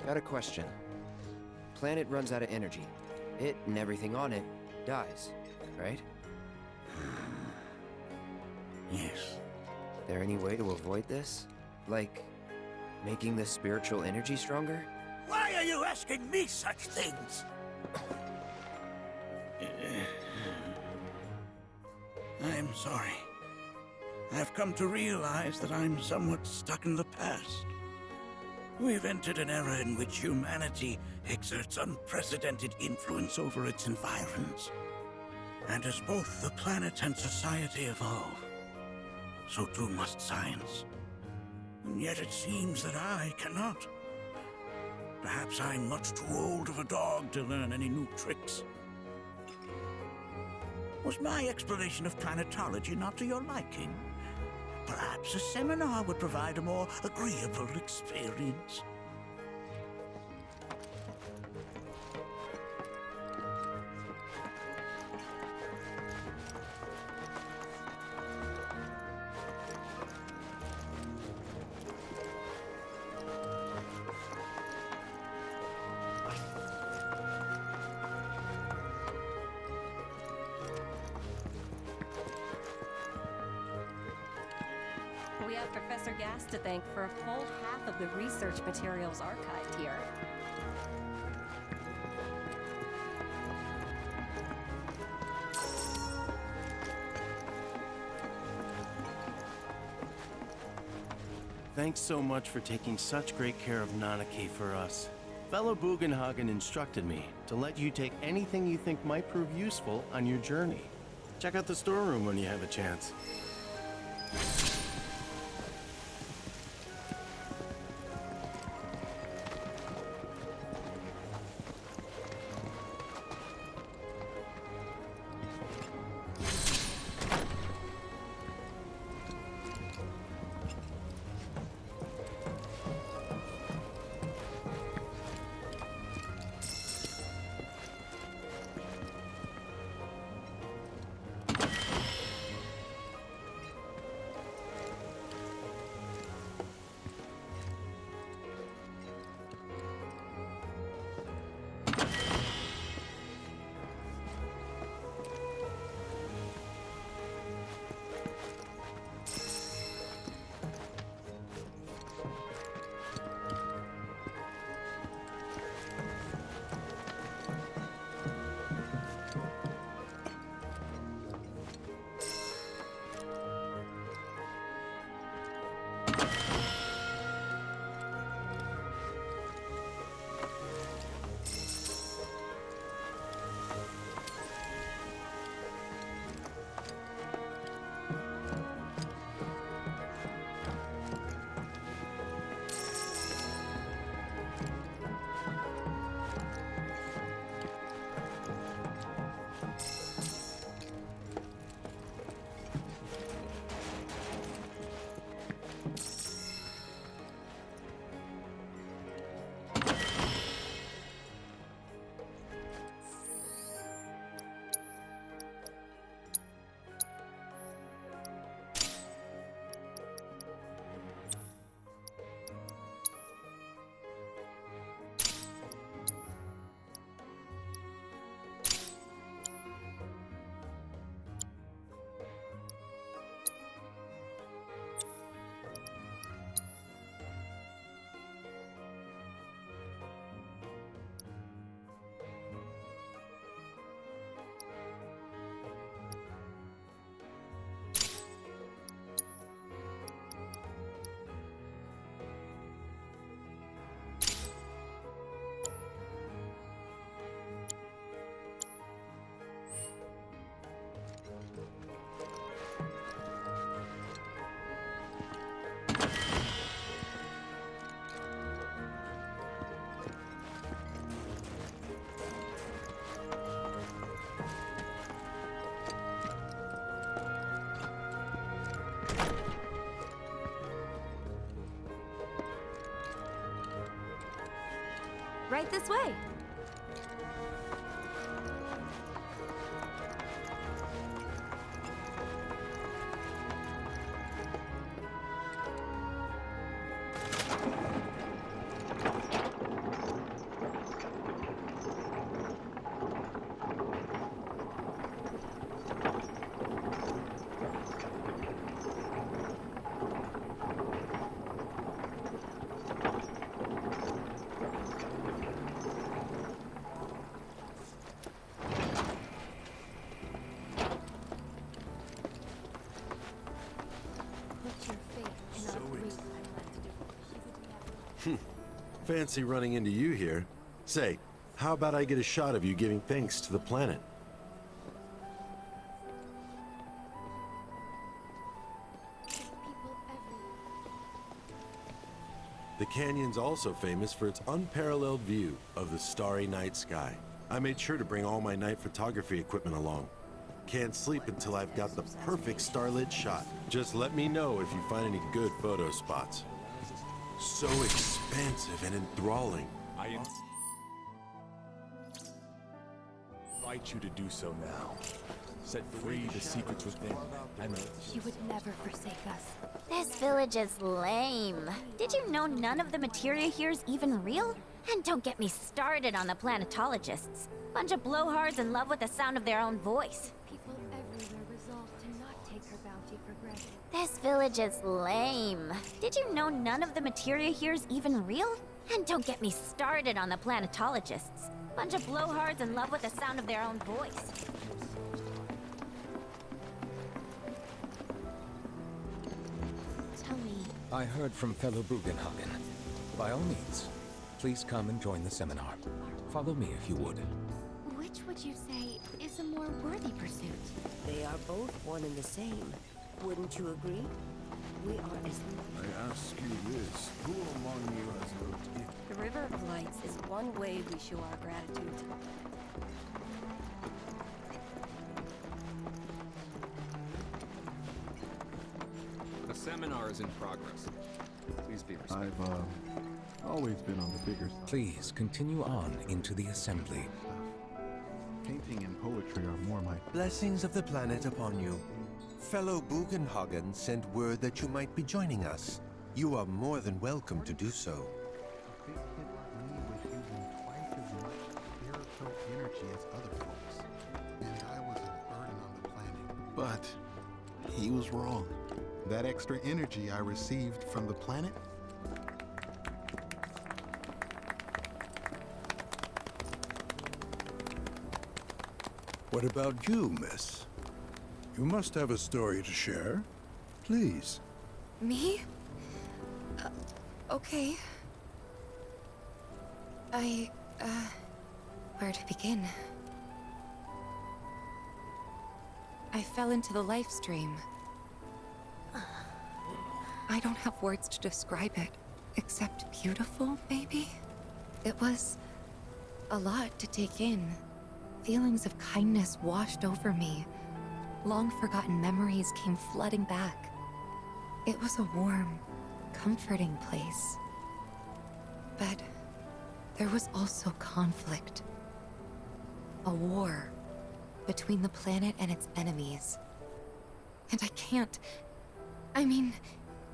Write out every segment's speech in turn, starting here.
Got a question. Planet runs out of energy. It and everything on it dies, right? Yes. There any way to avoid this? Like, making the spiritual energy stronger? Why are you asking me such things? I'm sorry. I've come to realize that I'm somewhat stuck in the past. We've entered an era in which humanity exerts unprecedented influence over its environs. And as both the planet and society evolve, so too must science. And yet it seems that I cannot. Perhaps I'm much too old of a dog to learn any new tricks. Was my explanation of planetology not to your liking? Perhaps a seminar would provide a more agreeable experience. We have Professor Gas to thank for a full half of the research materials archived here. Thanks so much for taking such great care of Nanaki for us. Fellow Bugenhagen instructed me to let you take anything you think might prove useful on your journey. Check out the storeroom when you have a chance. Right this way. Fancy running into you here. Say, how about I get a shot of you giving thanks to the planet? The canyon's also famous for its unparalleled view of the starry night sky. I made sure to bring all my night photography equipment along. Can't sleep until I've got the perfect starlit shot. Just let me know if you find any good photo spots. So expansive and enthralling. I invite you to do so now. Set free the secrets within, and She would never forsake us. This village is lame. Did you know none of the materia here is even real? And don't get me started on the planetologists. Bunch of blowhards in love with the sound of their own voice. People everywhere resolved to not take her bounty for granted. This village is lame. Did you know none of the materia here is even real? And don't get me started on the planetologists. Bunch of blowhards in love with the sound of their own voice. Tell me, I heard from fellow Bugenhagen. By all means, please come and join the seminar. Follow me if you would. which would you say is a more worthy pursuit? They are both one and the same. Wouldn't you agree? We are as... I ask you this, who among you has looked in? The River of Lights is one way we show our gratitude. The seminar is in progress. Please be respectful. I've always been on the bigger stuff. Please continue on into the assembly. Painting and poetry are more my... Blessings of the planet upon you. Fellow Bugenhagen sent word that you might be joining us. You are more than welcome to do so. A big kid like me was using twice as much spiritual energy as other folks. And I was a burden on the planet. But he was wrong. That extra energy I received from the planet... What about you, miss? You must have a story to share. Please. Me? Okay. Where to begin? I fell into the life stream. I don't have words to describe it, except beautiful, maybe? It was a lot to take in. Feelings of kindness washed over me. Long-forgotten memories came flooding back. It was a warm, comforting place. But there was also conflict. A war between the planet and its enemies. And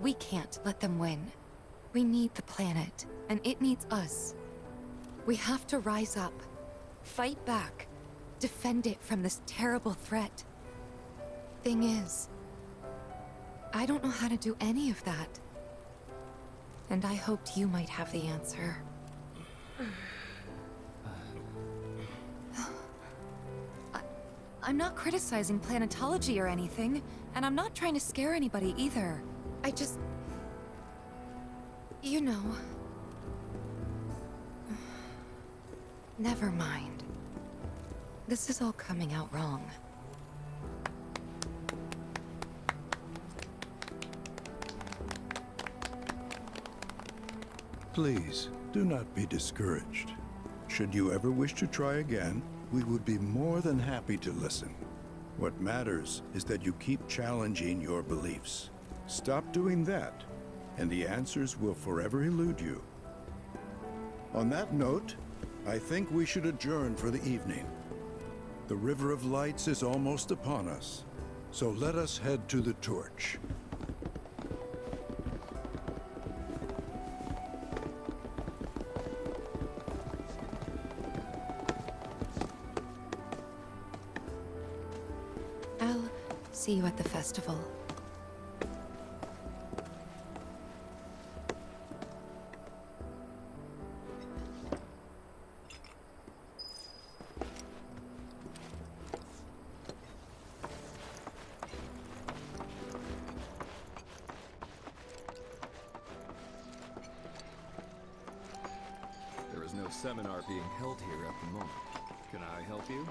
we can't let them win. We need the planet, and it needs us. We have to rise up, fight back, defend it from this terrible threat. Thing is, I don't know how to do any of that. And I hoped you might have the answer. I'm not criticizing planetology or anything, and I'm not trying to scare anybody either. I just... You know... Never mind. This is all coming out wrong. Please, do not be discouraged. Should you ever wish to try again, we would be more than happy to listen. What matters is that you keep challenging your beliefs. Stop doing that, and the answers will forever elude you. On that note, I think we should adjourn for the evening. The River of Lights is almost upon us, so let us head to the torch. I'll see you at the festival. seminar being held here at the moment. Can I help you?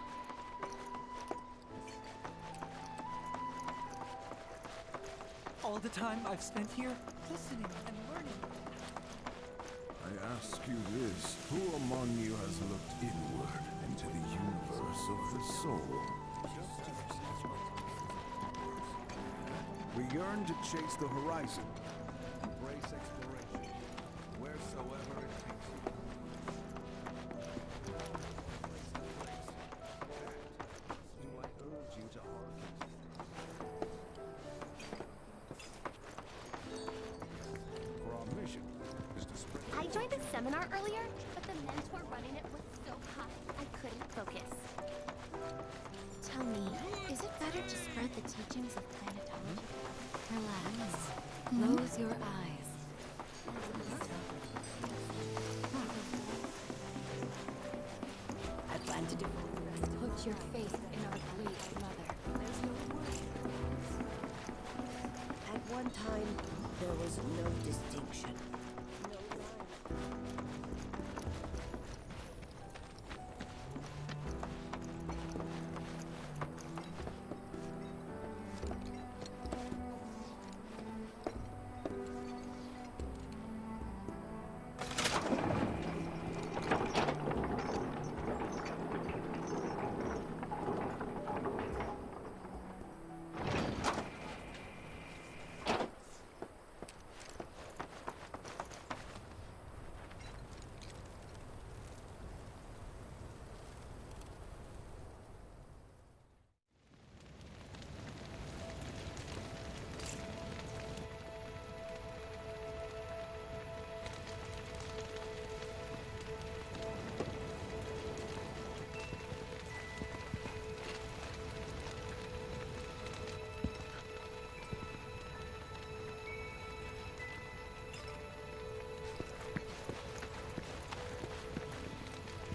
All the time I've spent here, listening and learning. I ask you this, who among you has looked inward into the universe of the soul? We yearn to chase the horizon, embrace exploration, wheresoever it takes you. Do I urge you to hearken? For our mission is to spread. I joined the seminar earlier, but the mentor running it was so hot, I couldn't focus. Tell me, is it better to spread the teachings of planetology? Relax. Close your eyes. I plan to do. Put your faith in our great mother. There's no word. At one time, there was no distinction. No line.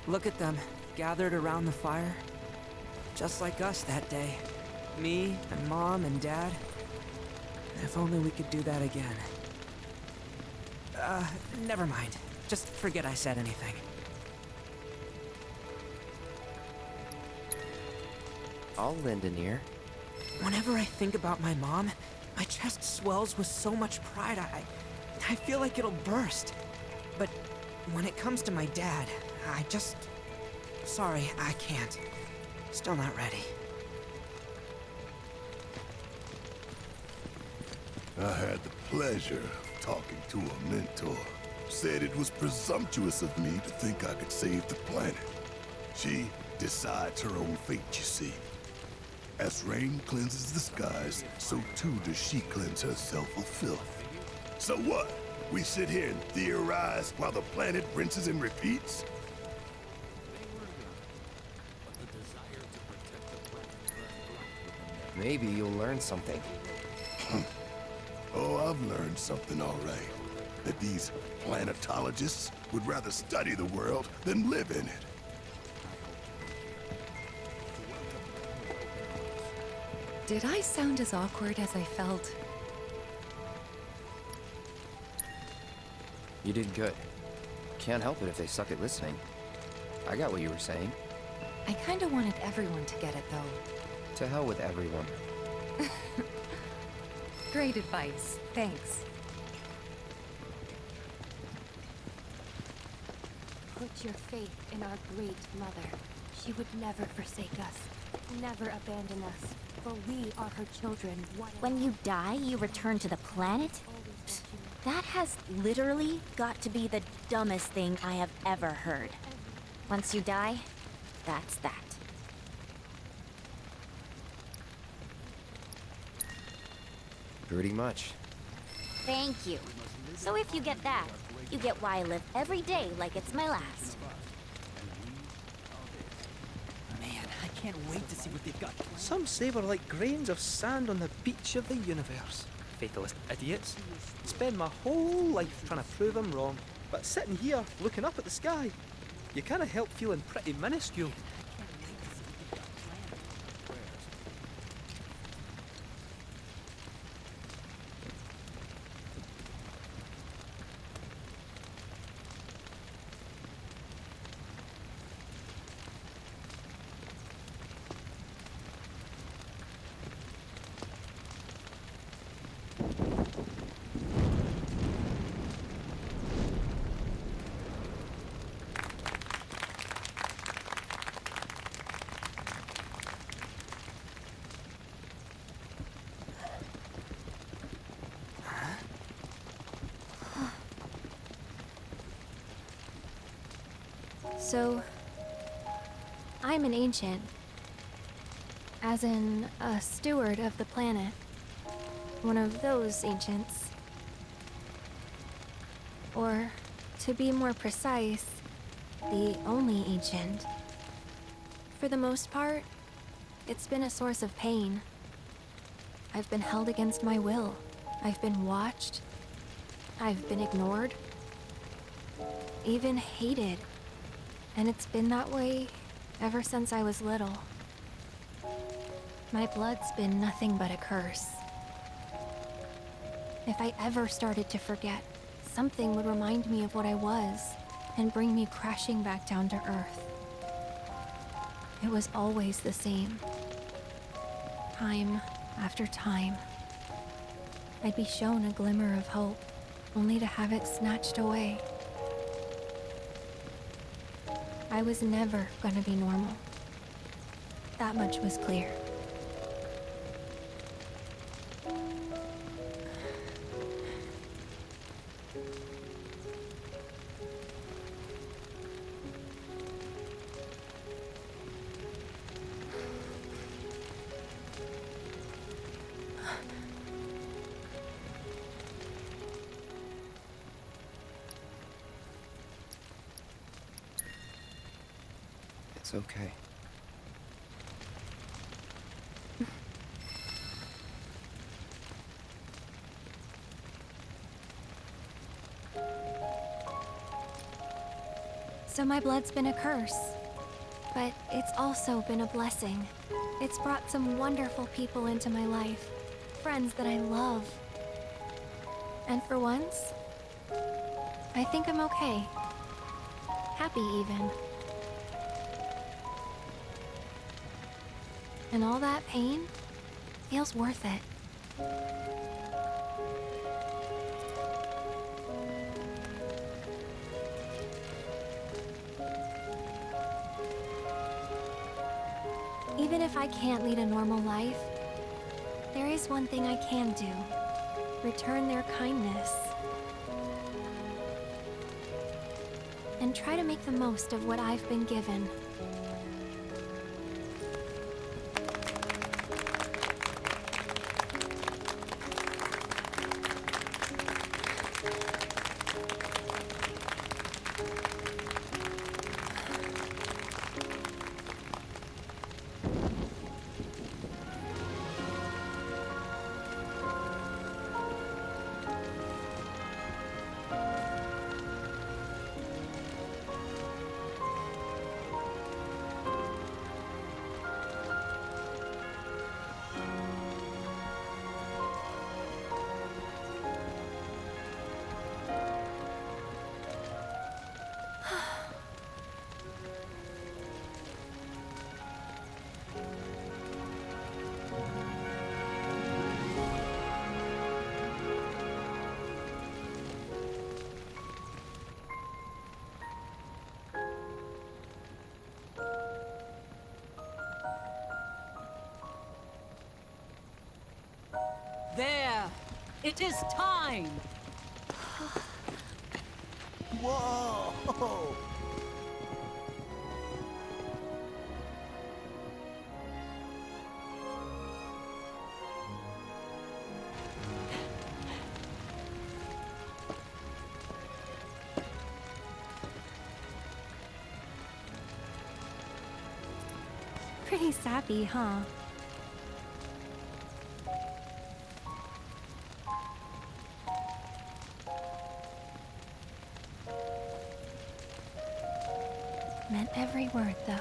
Look at them, gathered around the fire. Just like us that day. Me and Mom and Dad. If only we could do that again. Never mind. Just forget I said anything. I'll lend an ear. Whenever I think about my mom, my chest swells with so much pride, I feel like it'll burst. But when it comes to my dad, sorry, I can't. Still not ready. I had the pleasure of talking to a mentor. Said it was presumptuous of me to think I could save the planet. She decides her own fate, you see. As rain cleanses the skies, so too does she cleanse herself of filth. So what? We sit here and theorize while the planet rinses and repeats? Maybe you'll learn something. Oh, I've learned something all right. That these planetologists would rather study the world than live in it. Did I sound as awkward as I felt? You did good. Can't help it if they suck at listening. I got what you were saying. I kinda wanted everyone to get it, though. To hell with everyone. Great advice. Thanks. Put your faith in our great mother. She would never forsake us, never abandon us, for we are her children. When you die, you return to the planet? Psst, that has literally got to be the dumbest thing I have ever heard. Once you die, that's that. Pretty much. Thank you. So if you get that, you get why I live every day like it's my last. Man, I can't wait to see what they've got. Some say we're like grains of sand on the beach of the universe. Fatalist idiots. Spend my whole life trying to prove I'm wrong, but sitting here, looking up at the sky, you can't help feeling pretty minuscule. So, I'm an ancient. As in, a steward of the planet. One of those ancients. Or, to be more precise, the only ancient. For the most part, it's been a source of pain. I've been held against my will. I've been watched. I've been ignored. Even hated. And it's been that way ever since I was little. My blood's been nothing but a curse. If I ever started to forget, something would remind me of what I was and bring me crashing back down to Earth. It was always the same. Time after time. I'd be shown a glimmer of hope, only to have it snatched away. I was never gonna be normal. That much was clear. It's okay. So my blood's been a curse, but it's also been a blessing. It's brought some wonderful people into my life, friends that I love. And for once, I think I'm okay. Happy even. And all that pain feels worth it. Even if I can't lead a normal life, there is one thing I can do. Return their kindness. And try to make the most of what I've been given. There! It is time! Whoa! Pretty sappy, huh? Meant every word, though.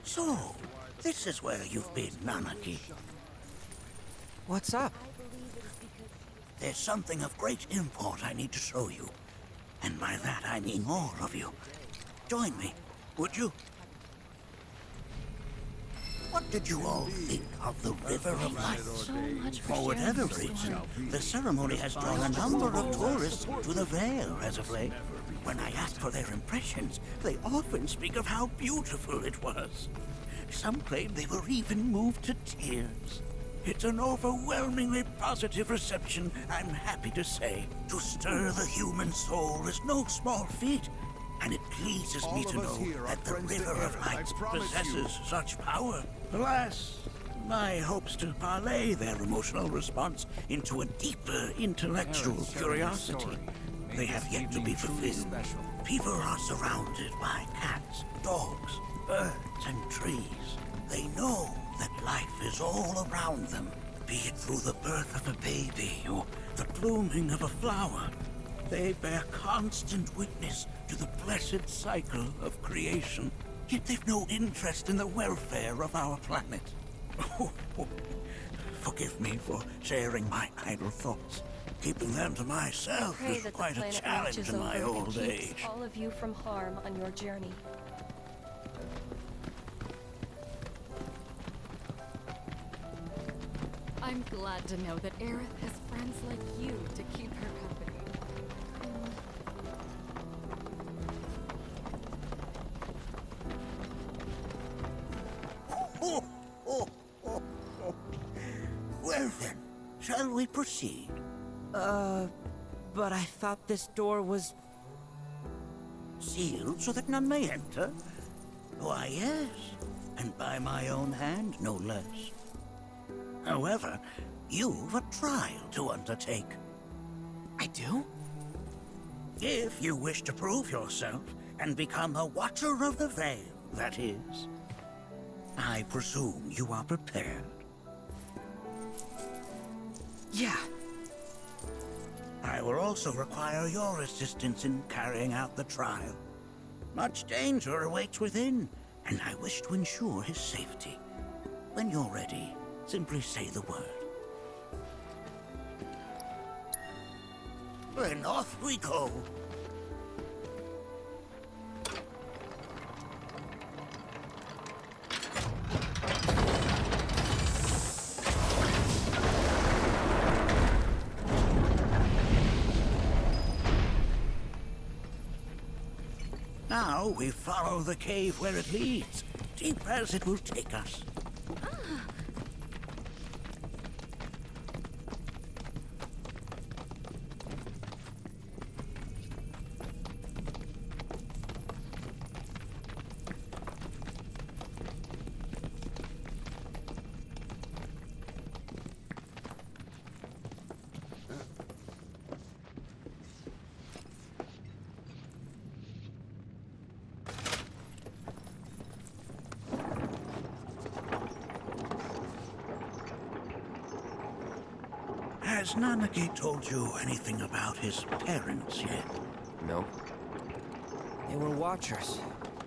So, this is where you've been, Nanaki. What's up? There's something of great import I need to show you. And by that I mean all of you. Join me, would you? What did you all think of the River of Light? So much For whatever reason, the ceremony has drawn a number of tourists to the Vale as of late. When I ask for their impressions, they often speak of how beautiful it was. Some claim they were even moved to tears. It's an overwhelmingly positive reception, I'm happy to say. To stir the human soul is no small feat, and it pleases me to know that the River of Light possesses such power. Alas, my hopes to parlay their emotional response into a deeper intellectual curiosity, they have yet to be fulfilled. People are surrounded by cats, dogs, birds, and trees. They know that life is all around them, be it through the birth of a baby or the blooming of a flower. They bear constant witness to the blessed cycle of creation, yet they've no interest in the welfare of our planet. Forgive me for sharing my idle thoughts. Keeping them to myself Pray is that the quite a planet challenge watches in my over and old keeps age. all of you from harm on your journey. I'm glad to know that Aerith has friends like you to keep her company. Well then, shall we proceed? But I thought this door was... Sealed so that none may enter? Why, yes, and by my own hand, no less. However, you've a trial to undertake. I do? If you wish to prove yourself and become a Watcher of the Veil, that is. I presume you are prepared. Yeah. I will also require your assistance in carrying out the trial. Much danger awaits within, and I wish to ensure his safety. When you're ready, simply say the word. Then off we go. Now we follow the cave where it leads, deep as it will take us. Has Nanaki told you anything about his parents yet? No. They were Watchers,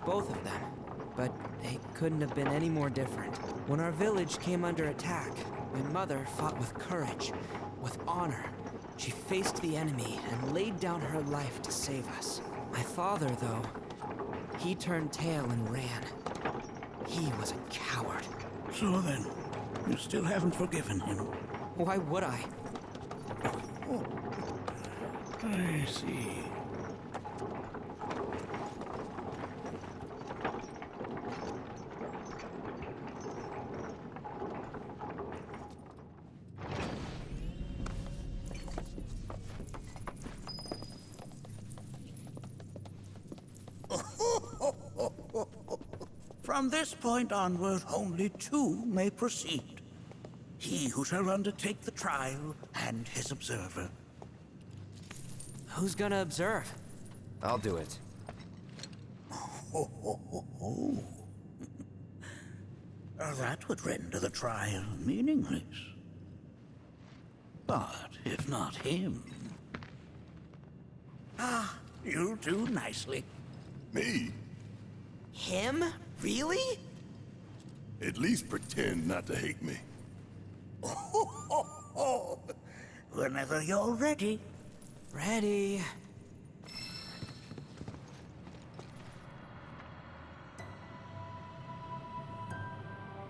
both of them. But they couldn't have been any more different. When our village came under attack, my mother fought with courage, with honor. She faced the enemy and laid down her life to save us. My father, though, he turned tail and ran. He was a coward. So then, you still haven't forgiven him? Why would I? Oh, I see. From this point onward, only two may proceed. He who shall undertake the trial, and his observer. Who's gonna observe? I'll do it. That would render the trial meaningless. But if not him... Ah, you'll do nicely. Me? Him? Really? At least pretend not to hate me. Whenever you're ready. Ready.